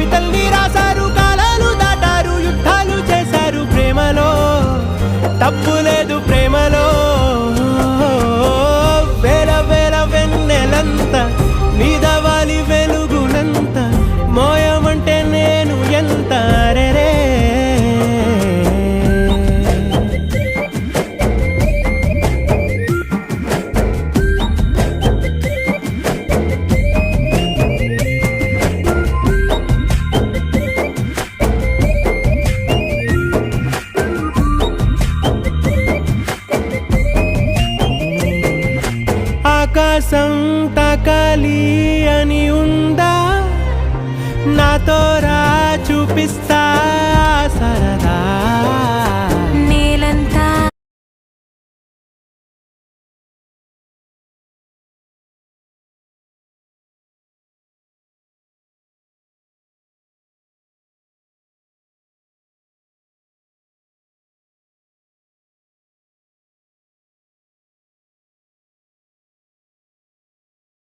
కవితల్ని రాశారు, కాలాలు దాటారు, యుద్ధాలు చేశారు ప్రేమలో, తప్పు లేదు ప్రేమలో. వేల వేల వెన్నెలంత నీదవాలి వెలుగునంత, మోయమంటే నేను ఎంత రే. ఆకాశం తాకాలి అని ఉందా, నాతో రా చూపిస్తా సరదా.